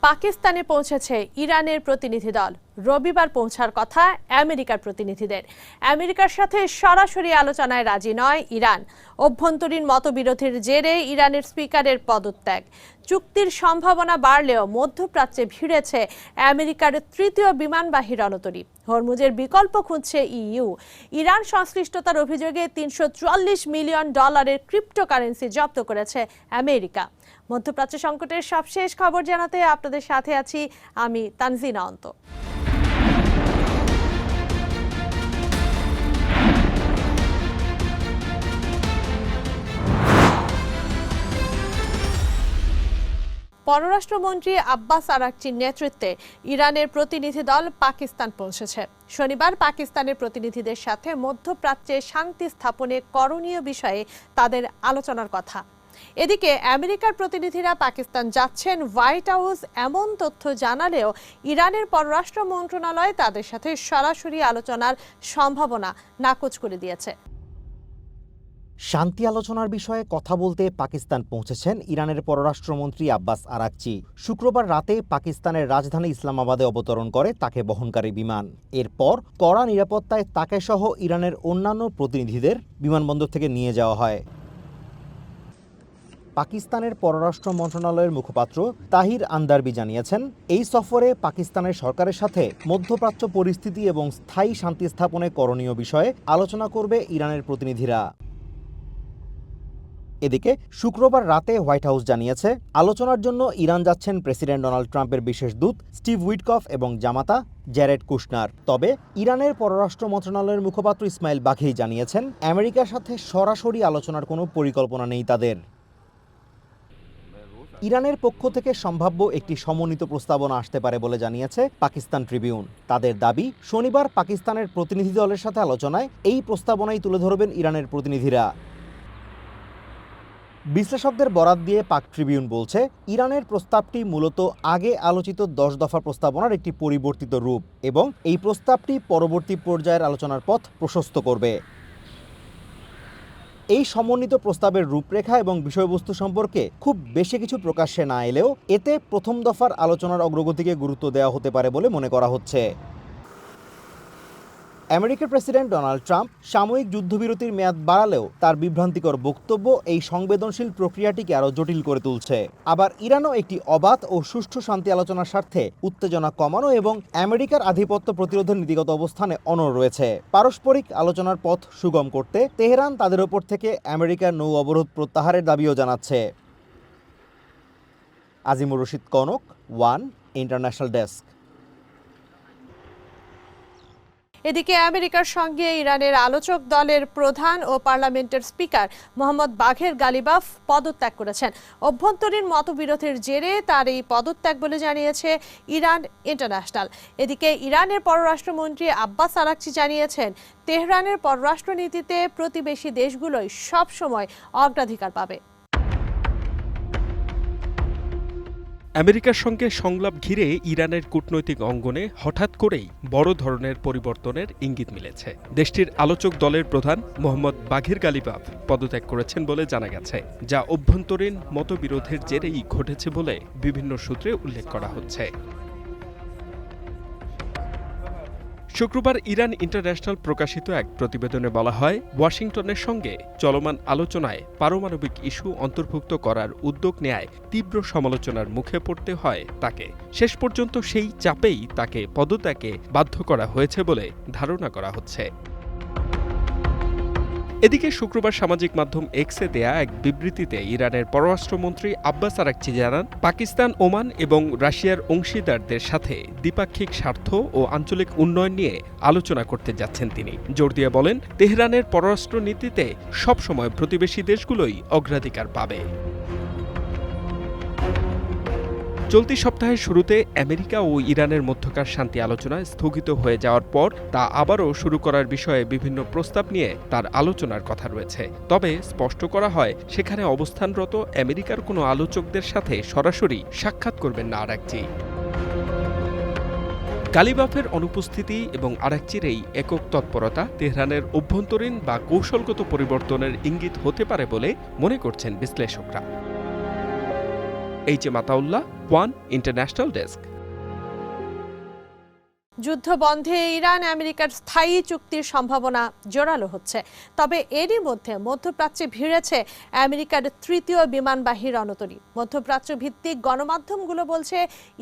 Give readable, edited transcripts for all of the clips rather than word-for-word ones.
পাকিস্তানে পৌঁছেছে ইরানের প্রতিনিধি দল। রবিবার পৌঁছার কথা আমেরিকার প্রতিনিধিদের। আমেরিকার সাথে সরাসরি আলোচনায় রাজি নয় ইরান। অভ্যন্তরীণ মতবিরোধের জেরে ইরানের স্পিকারের পদত্যাগ। চুক্তির সম্ভাবনা বাড়লেও মধ্যপ্রাচ্যে ভিড়েছে আমেরিকার তৃতীয় বিমানবাহী রণতরী। হরমুজের বিকল্প খুঁজছে ইইউ। ইরান সংশ্লিষ্টতার অভিযোগে $344 মিলিয়ন ক্রিপ্টোকারেন্সি জব্দ করেছে আমেরিকা। মধ্যপ্রাচ্য সংকটের সবশেষ খবর জানাতে আপনাদের সাথে আছি আমি তানজিনা অন্ত। পররাষ্ট্রমন্ত্রী আব্বাস আরাকচির নেতৃত্বে ইরানের প্রতিনিধি দল পাকিস্তান পৌঁছেছে। শনিবার পাকিস্তানের প্রতিনিধিদের সাথে মধ্যপ্রাচ্যে শান্তি স্থাপনে করণীয় বিষয়ে তাদের আলোচনার কথা। এদিকে আমেরিকার প্রতিনিধিরা পাকিস্তান যাচ্ছেন হোয়াইট হাউস এমন তথ্য জানালেও ইরানের পররাষ্ট্র মন্ত্রণালয় তাদের সাথে সরাসরি আলোচনার সম্ভাবনা নাকচ করে দিয়েছে। শান্তি আলোচনার বিষয়ে কথা বলতে পাকিস্তান পৌঁছেছেন ইরানের পররাষ্ট্রমন্ত্রী আব্বাস আরাকচি। শুক্রবার রাতে পাকিস্তানের রাজধানী ইসলামাবাদে অবতরণ করে তাকে বহনকারী বিমান। এরপর কড়া নিরাপত্তায় তাকে সহ ইরানের অন্যান্য প্রতিনিধিদের বিমানবন্দর থেকে নিয়ে যাওয়া হয়। পাকিস্তানের পররাষ্ট্র মন্ত্রণালয়ের মুখপাত্র তাহির আন্দারবি জানিয়েছেন, এই সফরে পাকিস্তানের সরকারের সাথে মধ্যপ্রাচ্য পরিস্থিতি এবং স্থায়ী শান্তি স্থাপনে করণীয় বিষয়ে আলোচনা করবে ইরানের প্রতিনিধিরা। এদিকে শুক্রবার রাতে হোয়াইট হাউস জানিয়েছে, আলোচনার জন্য ইরান যাচ্ছেন প্রেসিডেন্ট ডোনাল্ড ট্রাম্পের বিশেষ দূত স্টিভ উইটকফ এবং জামাতা জ্যারেড কুশনার। তবে ইরানের পররাষ্ট্র মন্ত্রণালয়ের মুখপাত্র ইসমাইল বাঘি জানিয়েছেন, আমেরিকার সাথে সরাসরি আলোচনার কোনো পরিকল্পনা নেই তাদের। ইরানের পক্ষ থেকে সম্ভাব্য একটি সমন্বিত প্রস্তাবনা আসতে পারে বলে জানিয়েছে পাকিস্তান ট্রিবিউন। তাদের দাবি, শনিবার পাকিস্তানের প্রতিনিধি দলের সাথে আলোচনায় এই প্রস্তাবনাই তুলে ধরবেন ইরানের প্রতিনিধিরা। বিশ্লেষকদের বরাত দিয়ে পাক ট্রিবিউন বলছে, ইরানের প্রস্তাবটি মূলত আগে আলোচিত 10 দফা প্রস্তাবনার একটি পরিবর্তিত রূপ এবং এই প্রস্তাবটি পরবর্তী পর্যায়ের আলোচনার পথ প্রশস্ত করবে। এই সমন্বিত প্রস্তাবের রূপরেখা এবং বিষয়বস্তু সম্পর্কে খুব বেশি কিছু প্রকাশ্যে না এলেও এতে প্রথম দফার আলোচনার অগ্রগতিকে গুরুত্ব দেওয়া হতে পারে বলে মনে করা হচ্ছে। আমেরিকার প্রেসিডেন্ট ডোনাল্ড ট্রাম্প সাময়িক যুদ্ধবিরতির মেয়াদ বাড়ালেও তার বিভ্রান্তিকর বক্তব্য এই সংবেদনশীল প্রক্রিয়াটিকে আরও জটিল করে তুলছে। আবার ইরানও একটি অবাধ ও সুষ্ঠু শান্তি আলোচনার স্বার্থে উত্তেজনা কমানো এবং আমেরিকার আধিপত্য প্রতিরোধের নীতিগত অবস্থানে অনড় রয়েছে। পারস্পরিক আলোচনার পথ সুগম করতে তেহরান তাদের ওপর থেকে আমেরিকার নৌ অবরোধ প্রত্যাহারের দাবিও জানাচ্ছে। Azimur Rashid Kanak, one international desk. এদিকে আমেরিকার সঙ্গে ইরানের আলোচক দলের প্রধান ও পার্লামেন্টের স্পিকার মোহাম্মদ বাঘের গালিবাফ পদত্যাগ করেছেন। অভ্যন্তরীণ মতবিরোধের জেরে তার এই পদত্যাগ বলে জানিয়েছে ইরান ইন্টারন্যাশনাল। এদিকে ইরানের পররাষ্ট্রমন্ত্রী আব্বাস আরাকচি জানিয়েছেন, তেহরানের পররাষ্ট্রনীতিতে প্রতিবেশী দেশগুলোই সবসময় অগ্রাধিকার পাবে। আমেরিকার সঙ্গে সংলাপ ঘিরে ইরানের কূটনৈতিক অঙ্গনে হঠাৎ করেই বড় ধরনের পরিবর্তনের ইঙ্গিত মিলেছে। দেশটির আলোচক দলের প্রধান মোহাম্মদ বাঘের গালিবাফ পদত্যাগ করেছেন বলে জানা গেছে, যা অভ্যন্তরীণ মতবিরোধের জেরেই ঘটেছে বলে বিভিন্ন সূত্রে উল্লেখ করা হচ্ছে। শুক্রবার ইরান ইন্টারন্যাশনাল প্রকাশিত এক প্রতিবেদনে বলা হয়, ওয়াশিংটনের সঙ্গে চলমান আলোচনায় পারমাণবিক ইস্যু অন্তর্ভুক্ত করার উদ্যোগ নেয় তীব্র সমালোচনার মুখে পড়তে হয় তাকে। শেষ পর্যন্ত সেই চাপেই তাকে পদত্যাগে বাধ্য করা হয়েছে বলে ধারণা করা হচ্ছে। এদিকে শুক্রবার সামাজিক মাধ্যম এক্সে দেয়া এক বিবৃতিতে ইরানের পররাষ্ট্রমন্ত্রী আব্বাস আরাকচি জানান, পাকিস্তান, ওমান এবং রাশিয়ার অংশীদারদের সাথে দ্বিপাক্ষিক স্বার্থ ও আঞ্চলিক উন্নয়ন নিয়ে আলোচনা করতে যাচ্ছেন তিনি। জোর দিয়ে বলেন, তেহরানের পররাষ্ট্র নীতিতে সবসময় প্রতিবেশী দেশগুলোই অগ্রাধিকার পাবে। চলতি সপ্তাহের শুরুতে আমেরিকা ও ইরানের মধ্যকার শান্তি আলোচনা স্থগিত হয়ে যাওয়ার পর তা আবারও শুরু করার বিষয়ে বিভিন্ন প্রস্তাব নিয়ে তার আলোচনার কথা রয়েছে। তবে স্পষ্ট করা হয়, সেখানে অবস্থানরত আমেরিকার কোনো আলোচকদের সাথে সরাসরি সাক্ষাৎ করবেন না আরাকচি। গালিবাফের অনুপস্থিতি এবং আরাকচির এই একক তৎপরতা তেহরানের অভ্যন্তরীণ বা কৌশলগত পরিবর্তনের ইঙ্গিত হতে পারে বলে মনে করছেন বিশ্লেষকরা। H M Ataullah, one international desk. যুদ্ধ বন্ধে ইরান আমেরিকার স্থায়ী চুক্তির সম্ভাবনা জোরালো হচ্ছে। তবে এরই মধ্যে মধ্যপ্রাচ্যে ভিড়েছে আমেরিকার তৃতীয় বিমানবাহী রণতরী। মধ্যপ্রাচ্য ভিত্তিক গণমাধ্যমগুলো বলছে,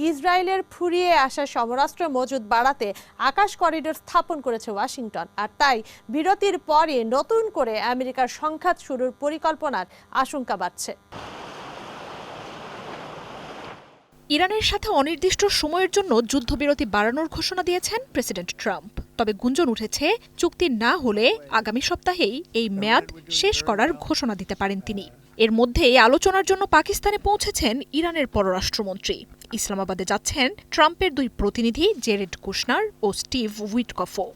ইসরায়েলের ফুরিয়ে আসা সমরাস্ত্র মজুদ বাড়াতে আকাশ করিডোর স্থাপন করেছে ওয়াশিংটন। আর তাই বিরতির পরে নতুন করে আমেরিকার সংঘাত শুরুর পরিকল্পনার আশঙ্কা বাড়ছে। ইরানের সাথে অনির্দিষ্ট সময়ের জন্য যুদ্ধবিরতি বাড়ানোর ঘোষণা দিয়েছেন প্রেসিডেন্ট ট্রাম্প। তবে গুঞ্জন উঠেছে, চুক্তি না হলে আগামী সপ্তাহেই এই মেয়াদ শেষ করার ঘোষণা দিতে পারেন তিনি। এর মধ্যেই আলোচনার জন্য পাকিস্তানে পৌঁছেছেন ইরানের পররাষ্ট্রমন্ত্রী। ইসলামাবাদে যাচ্ছেন ট্রাম্পের দুই প্রতিনিধি জেরেড কুশনার ও স্টিভ উইটকফও।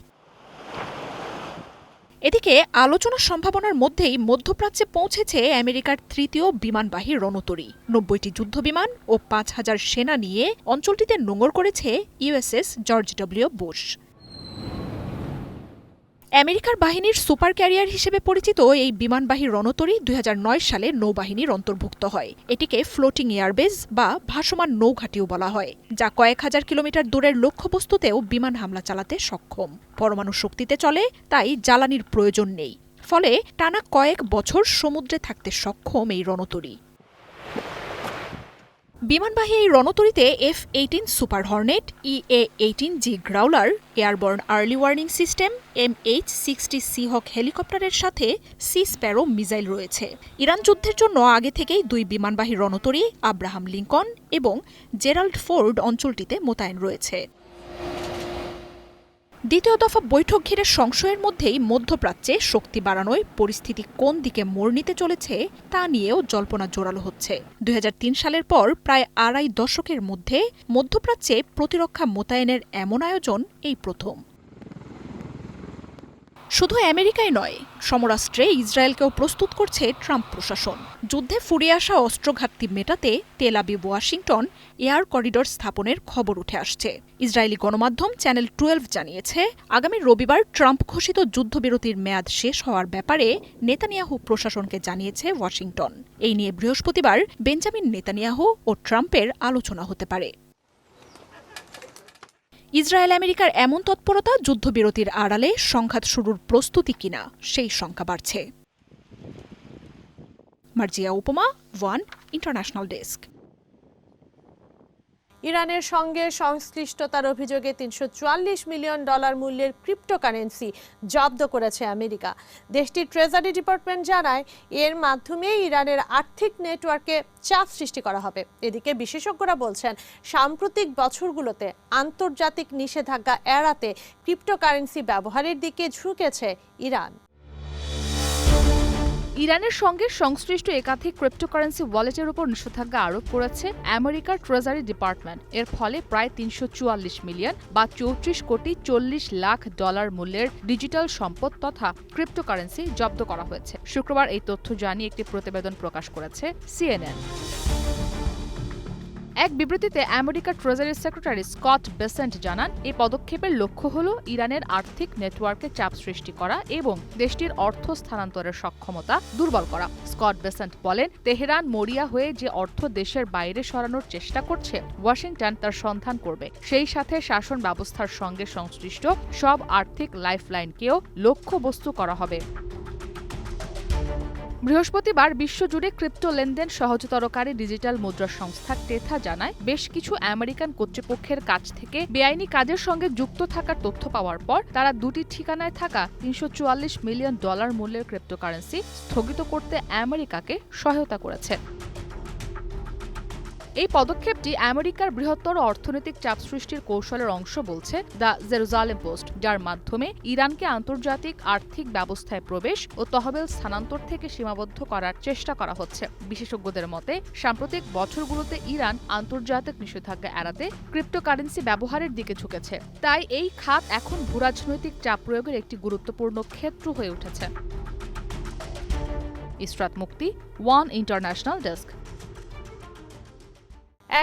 এদিকে আলোচনার সম্ভাবনার মধ্যেই মধ্যপ্রাচ্যে পৌঁছেছে আমেরিকার তৃতীয় বিমানবাহী রণতরী। ৯০টি যুদ্ধবিমান ও ৫,০০০ সেনা নিয়ে অঞ্চলটিতে নোঙর করেছে ইউএসএস জর্জ ডব্লিউ বুশ। আমেরিকার বাহিনীর সুপার ক্যারিয়ার হিসেবে পরিচিত এই বিমানবাহী রণতরী ২০০৯ সালে নৌবাহিনীর অন্তর্ভুক্ত হয়। এটিকে ফ্লোটিং এয়ারবেজ বা ভাসমান নৌঘাটিও বলা হয়, যা কয়েক হাজার কিলোমিটার দূরের লক্ষ্যবস্তুতেও বিমান হামলা চালাতে সক্ষম। পরমাণু শক্তিতে চলে, তাই জ্বালানির প্রয়োজন নেই। ফলে টানা কয়েক বছর সমুদ্রে থাকতে সক্ষম এই রণতরী। বিমানবাহী এই রণতরীতে F-18 super hornet, EA-18G growler, airborne early warning system, MH-60 seahawk হেলিকপ্টারের সাথে সি স্প্যারো মিসাইল রয়েছে। ইরান যুদ্ধের জন্য আগে থেকেই দুই বিমানবাহী রণতরী আব্রাহাম লিঙ্কন এবং জেরাল্ড ফোর্ড অঞ্চলটিতে মোতায়েন রয়েছে। দ্বিতীয় দফা বৈঠক ঘিরে সংশয়ের মধ্যেই মধ্যপ্রাচ্যে শক্তি বাড়ানোয় পরিস্থিতি কোন দিকে মোড় নিতে চলেছে তা নিয়েও জল্পনা জোরালো হচ্ছে। ২০০৩ সালের পর প্রায় আড়াই দশকের মধ্যে মধ্যপ্রাচ্যে প্রতিরক্ষা মোতায়েনের এমন আয়োজন এই প্রথম। শুধু আমেরিকাই নয়, সমরাস্ত্রে ইসরায়েলকেও প্রস্তুত করছে ট্রাম্প প্রশাসন। যুদ্ধে ফুরিয়ে আসা অস্ত্রঘাটতি মেটাতে Tel Aviv Washington air corridor স্থাপনের খবর উঠে আসছে। ইসরায়েলি গণমাধ্যম চ্যানেল 12 জানিয়েছে, আগামী রবিবার ট্রাম্প ঘোষিত যুদ্ধবিরতির মেয়াদ শেষ হওয়ার ব্যাপারে নেতানিয়াহু প্রশাসনকে জানিয়েছে ওয়াশিংটন। এই নিয়ে বৃহস্পতিবার বেঞ্জামিন নেতানিয়াহু ও ট্রাম্পের আলোচনা হতে পারে। ইসরায়েল আমেরিকার এমন তৎপরতা যুদ্ধবিরতির আড়ালে সংঘাত শুরুর প্রস্তুতি কিনা সেই শঙ্কা বাড়ছে। মার্জিয়া উপমা, ওয়ান ইন্টারন্যাশনাল ডেস্ক। ইরানের সঙ্গে সংশ্লিষ্টতার অভিযোগে $৩৪৪ মিলিয়ন মূল্যের ক্রিপ্টোকারেন্সি জব্দ করেছে আমেরিকা। দেশটির ট্রেজারি ডিপার্টমেন্ট জানায়, এর মাধ্যমে ইরানের আর্থিক নেটওয়ার্কে চাপ সৃষ্টি করা হবে। এদিকে বিশেষজ্ঞরা বলছেন, সাম্প্রতিক বছরগুলোতে আন্তর্জাতিক নিষেধাজ্ঞা এড়াতে ক্রিপ্টোকারেন্সি ব্যবহারের দিকে ঝুঁকেছে ইরান। ইরানের সঙ্গে সংশ্লিষ্ট একাধিক ক্রিপ্টোকারেন্সি ওয়ালেটের উপর নিষেধাজ্ঞা আরোপ করেছে আমেরিকার ট্রেজারি ডিপার্টমেন্ট। এর ফলে প্রায় ৩৪৪ মিলিয়ন বা ৩৪ কোটি ৪০ লাখ ডলার মূল্যের ডিজিটাল সম্পদ তথা ক্রিপ্টোকারেন্সি জব্দ করা হয়েছে। শুক্রবার এই তথ্য জানিয়ে একটি প্রতিবেদন প্রকাশ করেছে CNN। এক বিবৃতিতে আমেরিকার ট্রেজারি সেক্রেটারি স্কট বেসেন্ট জানান, এই পদক্ষেপের লক্ষ্য হল ইরানের আর্থিক নেটওয়ার্কে চাপ সৃষ্টি করা এবং দেশটির অর্থ স্থানান্তরের সক্ষমতা দুর্বল করা। স্কট বেসেন্ট বলেন, তেহরান মরিয়া হয়ে যে অর্থ দেশের বাইরে সরানোর চেষ্টা করছে, ওয়াশিংটন তার সন্ধান করবে। সেই সাথে শাসন ব্যবস্থার সঙ্গে সংশ্লিষ্ট সব আর্থিক লাইফলাইনকেও লক্ষ্যবস্তু করা হবে। বৃহস্পতিবার বিশ্বজুড়ে ক্রিপ্টো লেনদেন সহজতরকারী ডিজিটাল মুদ্রা সংস্থা টেথা জানায়, বেশ কিছু আমেরিকান কর্তৃপক্ষের কাছ থেকে বেআইনি কাজের সঙ্গে যুক্ত থাকার তথ্য পাওয়ার পর তারা দুটি ঠিকানায় থাকা $৩৪৪ মিলিয়ন মূল্যের ক্রিপ্টোকারেন্সি স্থগিত করতে আমেরিকাকে সহায়তা করেছে। এই পদক্ষেপটি আমেরিকার বৃহত্তর অর্থনৈতিক চাপ সৃষ্টির কৌশলের অংশ বলছে দ্য জেরুজালেম পোস্ট, যার মাধ্যমে ইরানকে আন্তর্জাতিক আর্থিক ব্যবস্থায় প্রবেশ ও তহবিল স্থানান্তর থেকে সীমাবদ্ধ করার চেষ্টা করা হচ্ছে। বিশেষজ্ঞদের মতে, সাম্প্রতিক বছরগুলোতে ইরান আন্তর্জাতিক নিষেধাজ্ঞা এড়াতে ক্রিপ্টোকারেন্সি ব্যবহারের দিকে ঝুঁকেছে। তাই এই খাত এখন ভূরাজনৈতিক চাপ প্রয়োগের একটি গুরুত্বপূর্ণ ক্ষেত্র হয়ে উঠেছে। ইসরাত মুক্তি, ওয়ান ইন্টারন্যাশনাল ডেস্ক।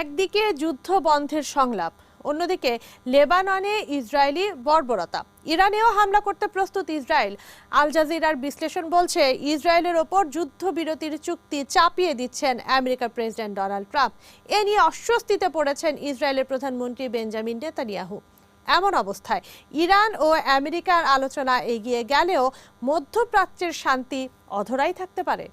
একদিকে যুদ্ধ বন্ধের সংলাপ, অন্যদিকে লেবাননে ইসরায়েলি বর্বরতা, ইরানেও হামলা করতে প্রস্তুত ইসরায়েল। আল জাজিরার বিশ্লেষণ বলছে ইসরায়েলের ওপর যুদ্ধবিরতির চুক্তি চাপিয়ে দিচ্ছেন আমেরিকার প্রেসিডেন্ট ডোনাল্ড ট্রাম্প। এ নিয়ে অস্বস্তিতে পড়েছেন ইসরায়েলের প্রধানমন্ত্রী বেঞ্জামিন নেতানিয়াহু। এমন অবস্থায় ইরান ও আমেরিকার আলোচনা এগিয়ে গেলেও মধ্যপ্রাচ্যের শান্তি অধরাই থাকতে পারে।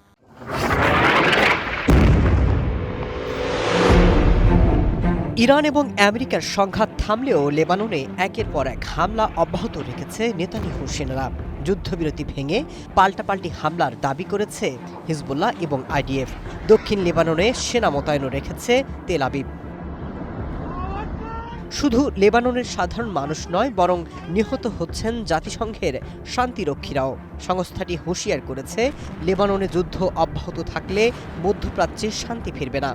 ইরান এবং আমেরিকার সংঘাত থামলেও লেবাননে একের পর এক হামলা অব্যাহত রেখেছে নেতানিয়াহু সেনারা। যুদ্ধবিরতি ভেঙে পাল্টাপাল্টি হামলার দাবি করেছে হিজবুল্লাহ এবং আইডিএফ। দক্ষিণ লেবাননে সেনা মোতায়েনও রেখেছে তেল আবিব। শুধু লেবাননের সাধারণ মানুষ নয়, বরং নিহত হচ্ছেন জাতিসংঘের শান্তিরক্ষীরাও। সংস্থাটি হুঁশিয়ার করেছে লেবাননে যুদ্ধ অব্যাহত থাকলে মধ্যপ্রাচ্যে শান্তি ফিরবে না।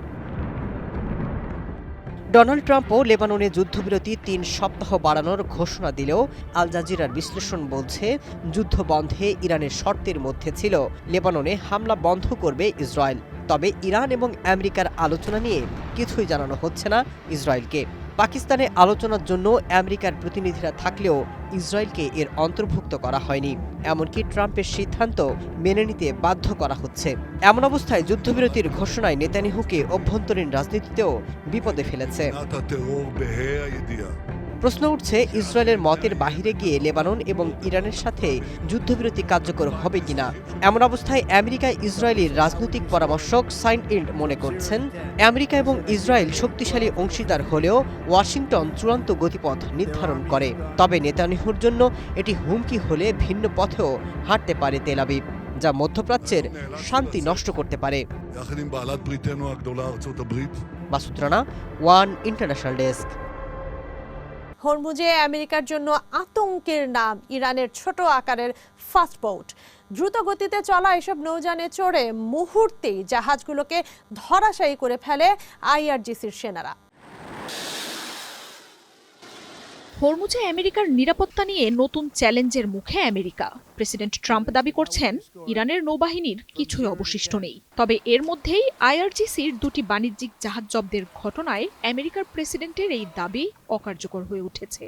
ডোনাল্ড ট্রাম্পও লেবাননে যুদ্ধবিরতি ৩ সপ্তাহ বাড়ানোর ঘোষণা দিলেও আল জাজিরার বিশ্লেষণ বলছে যুদ্ধ বন্ধে ইরানের শর্তের মধ্যে ছিল লেবাননে হামলা বন্ধ করবে ইসরায়েল। তবে ইরান এবং আমেরিকার আলোচনা নিয়ে কিছুই জানানো হচ্ছে না ইসরায়েলকে। পাকিস্তানে আলোচনার জন্য আমেরিকার প্রতিনিধিরা থাকলেও ইসরায়েলকে এর অন্তর্ভুক্ত করা হয়নি। এমনকি ট্রাম্পের সিদ্ধান্ত মেনে নিতে বাধ্য করা হচ্ছে। এমন অবস্থায় যুদ্ধবিরতির ঘোষণায় নেতানিয়াহুকে অভ্যন্তরীণ রাজনীতিতেও বিপদে ফেলেছে। প্রশ্ন উঠছে, ইসরায়েলের মতের বাহিরে গিয়ে লেবানন এবং ইরানের সাথে যুদ্ধবিরতি কার্যকর হবে কিনা। এমন অবস্থায় আমেরিকা ইসরায়েলের রাজনৈতিক পরামর্শক সাইন ইন্ড মনে করছেন, আমেরিকা এবং ইসরায়েল শক্তিশালী অংশীদার হলেও ওয়াশিংটন চূড়ান্ত গতিপথ নির্ধারণ করে। তবে নেতানিয়াহুর জন্য এটি হুমকি হলে ভিন্ন পথেও হাঁটতে পারে তেল আবিব, যা মধ্যপ্রাচ্যের শান্তি নষ্ট করতে পারে। Masud Rana, one international desk. হরমুজে আমেরিকার জন্য আতঙ্কের নাম ইরানের ছোট আকারের ফাস্ট বোট। দ্রুত গতিতে চলা এসব নৌযানে চড়ে মুহূর্তেই জাহাজগুলোকে ধরাশায়ী করে ফেলে আইআরজিসির সেনারা। হরমুজে আমেরিকার নিরাপত্তা নিয়ে নতুন চ্যালেঞ্জের মুখে আমেরিকা। প্রেসিডেন্ট ট্রাম্প দাবি করছেন ইরানের নৌবাহিনীর কিছুই অবশিষ্ট নেই। তবে এর মধ্যেই আইআরজিসির 2টি বাণিজ্যিক জাহাজ জব্দের ঘটনায় আমেরিকার প্রেসিডেন্টের এই দাবি অকার্যকর হয়ে উঠেছে।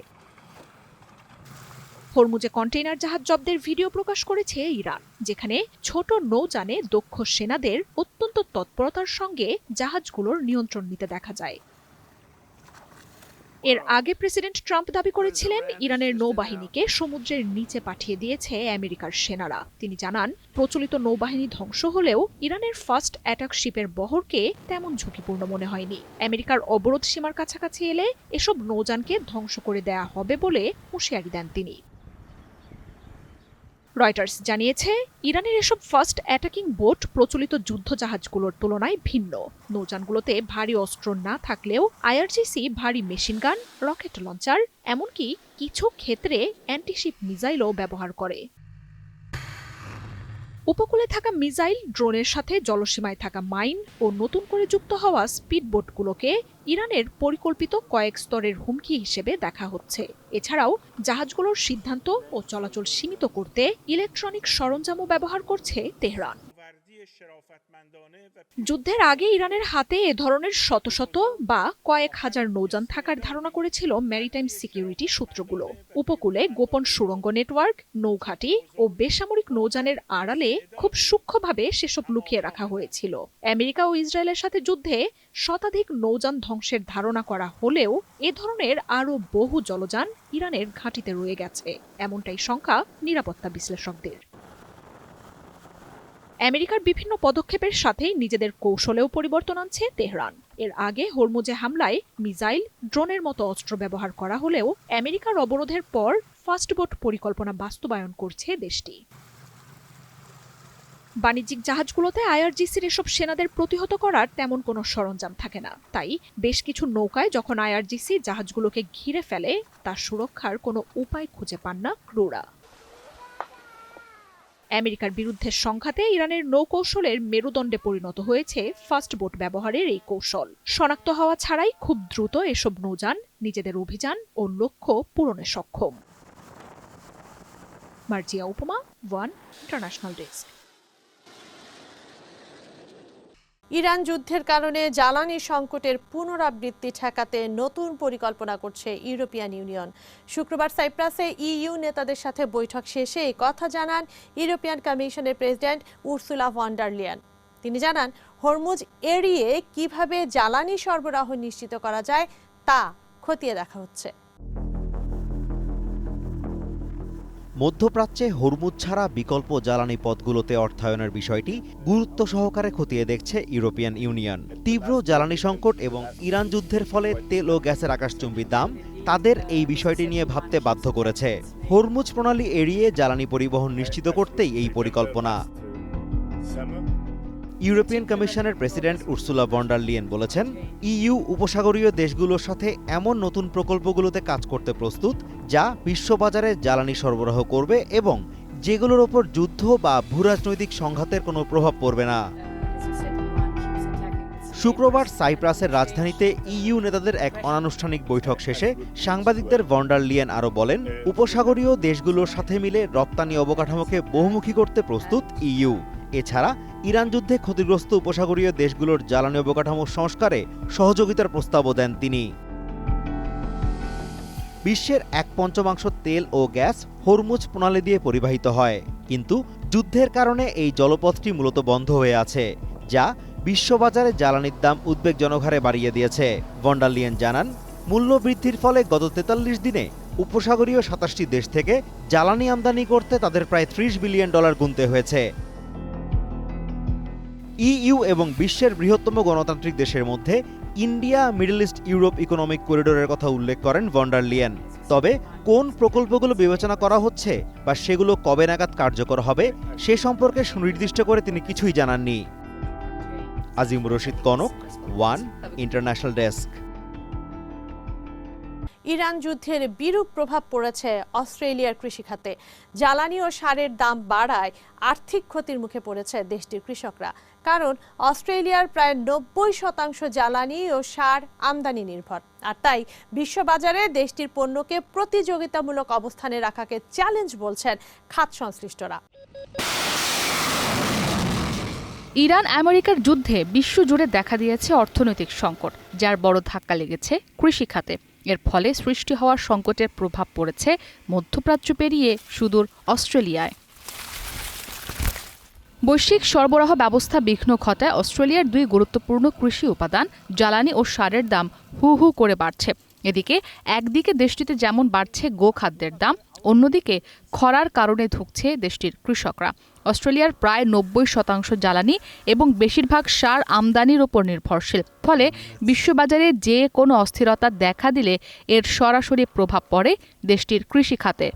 হরমুজে কন্টেইনার জাহাজ জব্দের ভিডিও প্রকাশ করেছে ইরান, যেখানে ছোট নৌযানে দক্ষ সেনাদের অত্যন্ত তৎপরতার সঙ্গে জাহাজগুলোর নিয়ন্ত্রণ নিতে দেখা যায়। এর আগে প্রেসিডেন্ট ট্রাম্প দাবি করেছিলেন ইরানের নৌবাহিনীকে সমুদ্রের নিচে পাঠিয়ে দিয়েছে আমেরিকার সেনারা। তিনি জানান, প্রচলিত নৌবাহিনী ধ্বংস হলেও ইরানের ফার্স্ট অ্যাটাক শিপের বহরকে তেমন ঝুঁকিপূর্ণ মনে হয়নি। আমেরিকার অবরোধ সীমার কাছাকাছি এলে এসব নৌযানকে ধ্বংস করে দেয়া হবে বলে হুঁশিয়ারি দেন তিনি। রয়টার্স জানিয়েছে, ইরানের এসব ফার্স্ট অ্যাটাকিং বোট প্রচলিত যুদ্ধজাহাজগুলোর তুলনায় ভিন্ন। নৌযানগুলোতে ভারী অস্ত্র না থাকলেও আইআরজিসি ভারী মেশিনগান, রকেট লঞ্চার, এমনকি কিছু ক্ষেত্রে অ্যান্টিশিপ মিসাইলও ব্যবহার করে। উপকূলে থাকা মিসাইল, ড্রোনের সাথে জলসীমায় থাকা মাইন ও নতুন করে যুক্ত হওয়া স্পিডবোটগুলোকে ইরানের পরিকল্পিত কয়েক স্তরের হুমকি হিসেবে দেখা হচ্ছে। এছাড়াও জাহাজগুলোর সিদ্ধান্ত ও চলাচল সীমিত করতে ইলেকট্রনিক সরঞ্জামও ব্যবহার করছে তেহরান। যুদ্ধের আগে ইরানের হাতে এ ধরনের শত শত বা কয়েক হাজার নৌযান থাকার ধারণা করেছিল ম্যারিটাইম সিকিউরিটি সূত্রগুলো। উপকূলে গোপন সুড়ঙ্গ নেটওয়ার্ক, নৌঘাঁটি ও বেসামরিক নৌযানের আড়ালে খুব সূক্ষ্মভাবে সেসব লুকিয়ে রাখা হয়েছিল। আমেরিকা ও ইসরায়েলের সাথে যুদ্ধে শতাধিক নৌযান ধ্বংসের ধারণা করা হলেও এ ধরনের আরও বহু জলযান ইরানের ঘাঁটিতে রয়ে গেছে, এমনটাই শঙ্কা নিরাপত্তা বিশ্লেষকদের। আমেরিকার বিভিন্ন পদক্ষেপের সাথেই নিজেদের কৌশলেও পরিবর্তন আনছে তেহরান। এর আগে হরমুজে হামলায় মিসাইল, ড্রোনের মতো অস্ত্র ব্যবহার করা হলেও আমেরিকার অবরোধের পর ফাস্টবোট পরিকল্পনা বাস্তবায়ন করছে দেশটি। বাণিজ্যিক জাহাজগুলোতে আইআরজিসির এসব সেনাদের প্রতিহত করার তেমন কোনো সরঞ্জাম থাকে না। তাই বেশ কিছু নৌকায় যখন আইআরজিসি জাহাজগুলোকে ঘিরে ফেলে, তার সুরক্ষার কোনো উপায় খুঁজে পান না ক্রুরা। আমেরিকার বিরুদ্ধে সংঘাতে ইরানের নৌকৌশলের মেরুদণ্ডে পরিণত হয়েছে ফাস্টবোট ব্যবহারের এই কৌশল। শনাক্ত হওয়া ছাড়াই খুব দ্রুত এসব নৌযান নিজেদের অভিযান ও লক্ষ্য পূরণে সক্ষম। মার্জিয়া উপমা, ওয়ান ইন্টারন্যাশনাল ডেস্ক। ইরান যুদ্ধের কারণে জ্বালানি সংকটের পুনরাবৃত্তি ঠেকাতে নতুন পরিকল্পনা করছে ইউরোপিয়ান ইউনিয়ন। শুক্রবার সাইপ্রাসে ইইউ নেতাদের সাথে বৈঠক শেষে এই কথা জানান ইউরোপিয়ান কমিশনের president Ursula von der Leyen. তিনি জানান, হরমুজ এড়িয়ে কিভাবে জ্বালানি সরবরাহ নিশ্চিত করা যায় তা খতিয়ে দেখা হচ্ছে। মধ্যপ্রাচ্যে হরমুজ ছাড়া বিকল্প জ্বালানি পথগুলোতে অর্থায়নের বিষয়টি গুরুত্ব সহকারে খতিয়ে দেখছে ইউরোপিয়ান ইউনিয়ন। তীব্র জ্বালানি সংকট এবং ইরান যুদ্ধের ফলে তেল ও গ্যাসের আকাশচুম্বী দাম তাদের এই বিষয়টি নিয়ে ভাবতে বাধ্য করেছে। হরমুজ প্রণালী এড়িয়ে জ্বালানি পরিবহন নিশ্চিত করতেই এই পরিকল্পনা। ইউরোপিয়ান কমিশনের president Ursula von der Leyen বলেছেন, ইইউ উপসাগরীয় দেশগুলোর সাথে এমন নতুন প্রকল্পগুলোতে কাজ করতে প্রস্তুত যা বিশ্ববাজারে জ্বালানি সরবরাহ করবে এবং যেগুলোর ওপর যুদ্ধ বা ভূরাজনৈতিক সংঘাতের কোনো প্রভাব পড়বে না। শুক্রবার সাইপ্রাসের রাজধানীতে ইইউ নেতাদের এক অনানুষ্ঠানিক বৈঠক শেষে সাংবাদিকদের ভন ডার লিয়েন আরও বলেন, উপসাগরীয় দেশগুলোর সাথে মিলে রপ্তানি অবকাঠামোকে বহুমুখী করতে প্রস্তুত ইইউ। এছাড়া ইরান যুদ্ধে ক্ষতিগ্রস্ত উপসাগরীয় দেশগুলোর জ্বালানি অবকাঠামো সংস্কারে সহযোগিতার প্রস্তাবও দেন তিনি। বিশ্বের 1/5 তেল ও গ্যাস হরমুজ প্রণালী দিয়ে পরিবাহিত হয়, কিন্তু যুদ্ধের কারণে এই জলপথটি মূলত বন্ধ হয়ে আছে, যা বিশ্ববাজারে জ্বালানির দাম উদ্বেগজনক হারে বাড়িয়ে দিয়েছে। ভন ডার লিয়েন জানান, মূল্য বৃদ্ধির ফলে গত 43 দিনে উপসাগরীয় 27টি দেশ থেকে জ্বালানি আমদানি করতে তাদের প্রায় $30 বিলিয়ন গুনতে হয়েছে। ইইউ এবং বিশ্বের বৃহত্তম গণতান্ত্রিক দেশের মধ্যে India middle east Europe economic করিডোরের কথা উল্লেখ করেন ভন ডার লিয়েন। তবে কোন প্রকল্পগুলো বিবেচনা করা হচ্ছে বা সেগুলো কবে নাগাদ কার্যকর হবে সে সম্পর্কে সুনির্দিষ্ট করে তিনি কিছুই জানাননি। Azimur Rashid Kanak, one international desk. Iran যুদ্ধের বিরূপ প্রভাব পড়েছে অস্ট্রেলিয়ার কৃষিখাতে। জ্বালানি ও সারের দাম বাড়ায় আর্থিক ক্ষতির মুখে পড়েছে দেশটির কৃষকরা। কারণ অস্ট্রেলিয়ার প্রায় 90% জ্বালানি ও সার আমদানি নির্ভর, আর তাই বিশ্ববাজারে দেশটির পণ্যকে প্রতিযোগিতামূলক অবস্থানে রাখাকে চ্যালেঞ্জ বলছেন খাত সংশ্লিষ্টরা। ইরান আমেরিকার যুদ্ধে বিশ্বজুড়ে দেখা দিয়েছে অর্থনৈতিক সংকট, যার বড় ধাক্কা লেগেছে কৃষি খাতে। এর ফলে সৃষ্টি হওয়া সংকটের প্রভাব পড়েছে মধ্যপ্রাচ্য পেরিয়ে সুদূর অস্ট্রেলিয়ায়। বৈশ্বিক সরবরাহ ব্যবস্থা বিঘ্ন ঘটায় অস্ট্রেলিয়ার 2 গুরুত্বপূর্ণ কৃষি উপাদান জ্বালানি ও সারের দাম হু হু করে বাড়ছে। এদিকে একদিকে দেশটিতে যেমন বাড়ছে গোখাদ্যের দাম, অন্যদিকে খরার কারণে ধুঁকছে দেশটির কৃষকরা। অস্ট্রেলিয়ার প্রায় 90% জ্বালানি এবং বেশিরভাগ সার আমদানির ওপর নির্ভরশীল। ফলে বিশ্ববাজারে যে কোনো অস্থিরতা দেখা দিলে এর সরাসরি প্রভাব পড়ে দেশটির কৃষি খাতে।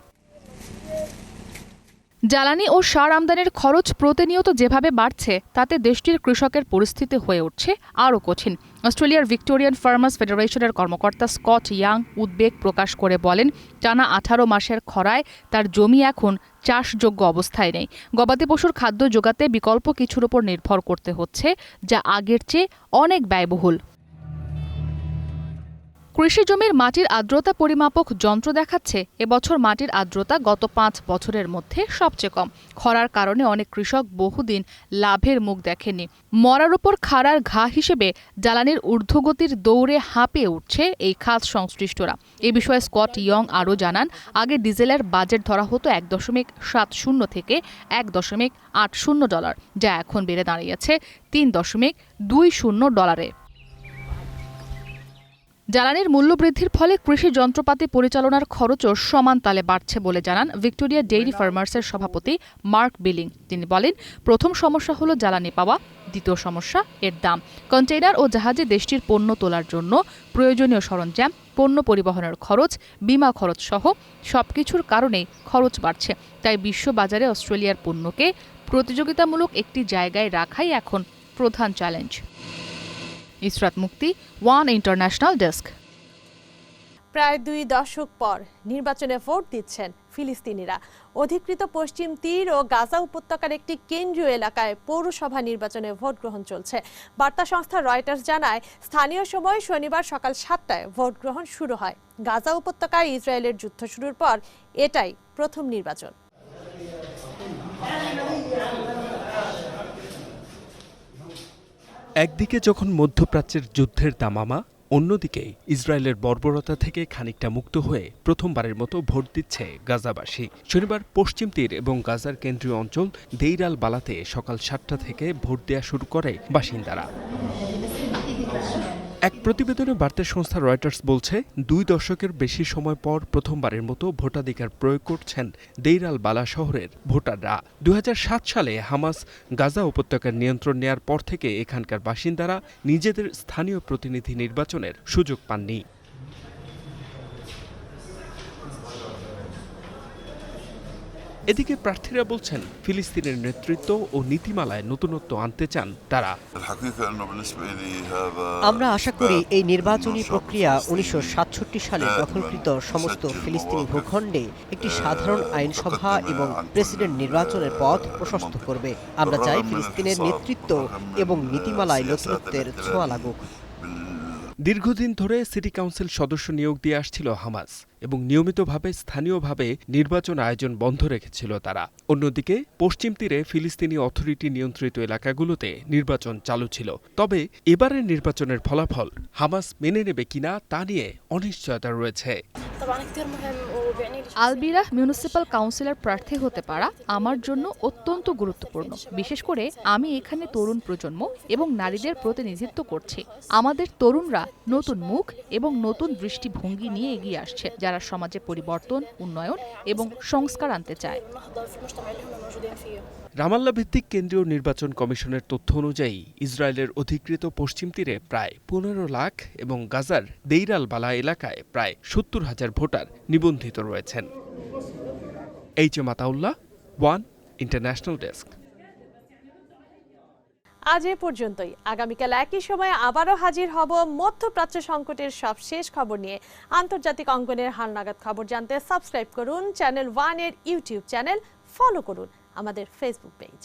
জ্বালানি ও সার আমদানির খরচ প্রতিনিয়ত যেভাবে বাড়ছে তাতে দেশটির কৃষকের পরিস্থিতি হয়ে উঠছে আরও কঠিন। অস্ট্রেলিয়ার ভিক্টোরিয়ান ফার্মার্স ফেডারেশনের কর্মকর্তা স্কট ইয়াং উদ্বেগ প্রকাশ করে বলেন, টানা 18 মাসের খরায় তার জমি এখন চাষযোগ্য অবস্থায় নেই। গবাদি পশুর খাদ্য জোগাতে বিকল্প কিছুর উপর নির্ভর করতে হচ্ছে, যা আগের চেয়ে অনেক ব্যয়বহুল। কৃষি জমির মাটির আর্দ্রতা পরিমাপক যন্ত্র দেখাচ্ছে এবছর মাটির আর্দ্রতা গত 5 বছরের মধ্যে সবচেয়ে কম। খরার কারণে অনেক কৃষক বহুদিন লাভের মুখ দেখেনি। মরার উপর খাড়ার ঘা হিসেবে জ্বালানির ঊর্ধ্বগতির দৌড়ে হাঁপিয়ে উঠছে এই খাত সংশ্লিষ্টরা। এ বিষয়ে স্কট ইয়ং আরও জানান, আগে ডিজেলের বাজেট ধরা হতো $1.70 থেকে $1.80, যা এখন বেড়ে দাঁড়িয়েছে $3.20। জ্বালানির মূল্য বৃদ্ধির ফলে কৃষি যন্ত্রপাতি পরিচালনার খরচও সমান তালে বাড়ছে বলে জানান ভিক্টোরিয়া ডেইরি ফার্মার্সের সভাপতি মার্ক বিলিং। তিনি বলেন, প্রথম সমস্যা হলো জ্বালানি পাওয়া, দ্বিতীয় সমস্যা এর দাম। কন্টেইনার ও জাহাজে দেশটির পণ্য তোলার জন্য প্রয়োজনীয় সরঞ্জাম, পণ্য পরিবহনের খরচ, বীমা খরচ সহ সবকিছুর কারণেই খরচ বাড়ছে। তাই বিশ্ববাজারে অস্ট্রেলিয়ার পণ্যকে প্রতিযোগিতামূলক একটি জায়গায় রাখাই এখন প্রধান চ্যালেঞ্জ। ইসরাত মুক্তি, ওয়ান ইন্টারন্যাশনাল ডেস্ক। প্রায় 2 দশক পর নির্বাচনে ভোট দিচ্ছেন ফিলিস্তিনিরা। অধিকৃত পশ্চিম তীর ও গাজা উপত্যকার একটি কেন্দ্রীয় এলাকায় পৌরসভা নির্বাচনে ভোট গ্রহণ চলছে। বার্তা সংস্থা রয়টার্স জানায়, স্থানীয় সময় শনিবার সকাল 7টায় ভোট গ্রহণ শুরু হয়। গাজা উপত্যকায় ইসরায়েলের যুদ্ধ শুরুর পর এটাই প্রথম নির্বাচন। একদিকে যখন মধ্যপ্রাচ্যের যুদ্ধের দামামা, অন্যদিকে ইসরায়েলের বর্বরতা থেকে খানিকটা মুক্ত হয়ে প্রথমবারের মতো ভোট দিচ্ছে গাজাবাসী। শনিবার পশ্চিম তীর এবং গাজার কেন্দ্রীয় অঞ্চল দেইর আল বালাতে সকাল 7টা থেকে ভোট দেওয়া শুরু করে বাসিন্দারা। এক প্রতিবেদনে বার্তা সংস্থা রয়টার্স বলছে 2 দশকের বেশি সময় পর প্রথমবারের মতো ভোটাধিকার প্রয়োগ করছেন দেইর আল বালা শহরের ভোটাররা। 2007 সালে হামাস গাজা উপত্যকার নিয়ন্ত্রণ নেয়ার পর থেকে এখানকার বাসিন্দারা নিজেদের স্থানীয় প্রতিনিধি নির্বাচনের সুযোগ পাননি। এদিকে প্রার্থীরা বলছেন ফিলিস্তিনের নেতৃত্ব ও নীতিমালায় নতুনত্ব আনতে চান তারা। আমরা আশা করি এই নির্বাচনী প্রক্রিয়া 1967 সালে দখলকৃত সমস্ত ফিলিস্তিনি ভূখণ্ডে একটি সাধারণ আইনসভা এবং প্রেসিডেন্ট নির্বাচনের পথ প্রশস্ত করবে। আমরা চাই ফিলিস্তিনের নেতৃত্ব এবং নীতিমালায় নতুনত্বের ছোঁয়া লাগুক। দীর্ঘদিন ধরে সিটি কাউন্সিল সদস্য নিয়োগ দিয়ে আসছিল হামাস এবং নিয়মিতভাবে স্থানীয়ভাবে নির্বাচন আয়োজন বন্ধ রেখেছিল তারা। অন্যদিকে পশ্চিম তীরে ফিলিস্তিনি অথরিটি নিয়ন্ত্রিত এলাকাগুলোতে নির্বাচন চালু ছিল। তবে এবারের নির্বাচনের ফলাফল হামাস মেনে নেবে কিনা তা নিয়ে অনিশ্চয়তা রয়েছে। আলবিরাহ মিউনিসিপ্যাল কাউন্সিলর প্রার্থী হতে পারা আমার জন্য অত্যন্ত গুরুত্বপূর্ণ। বিশেষ করে আমি এখানে তরুণ প্রজন্ম এবং নারীদের প্রতিনিধিত্ব করছি। আমাদের তরুণরা নতুন মুখ এবং নতুন দৃষ্টিভঙ্গি নিয়ে এগিয়ে আসছে, যারা সমাজে পরিবর্তন, উন্নয়ন এবং সংস্কার আনতে চায়। রামাল্লা ভিত্তিক কেন্দ্রীয় নির্বাচন কমিশনের তথ্য অনুযায়ী ইসরায়েলের অধিকৃত পশ্চিম তীরে প্রায় 15 লাখ এবং গাজার দেইর আল বালা এলাকায় প্রায় 70,000 ভোটার নিবন্ধিত রয়েছেন। HM. Ataullah, one international desk. আজ এ পর্যন্তই। আগামীকাল একই সময়ে আবারও হাজির হব মধ্যপ্রাচ্য সংকটের সবশেষ খবর নিয়ে। আন্তর্জাতিক অঙ্গনের হালনাগাদ খবর জানতে সাবস্ক্রাইব করুন চ্যানেল 1 এর ইউটিউব চ্যানেল, ফলো করুন আমাদের ফেসবুক পেজ।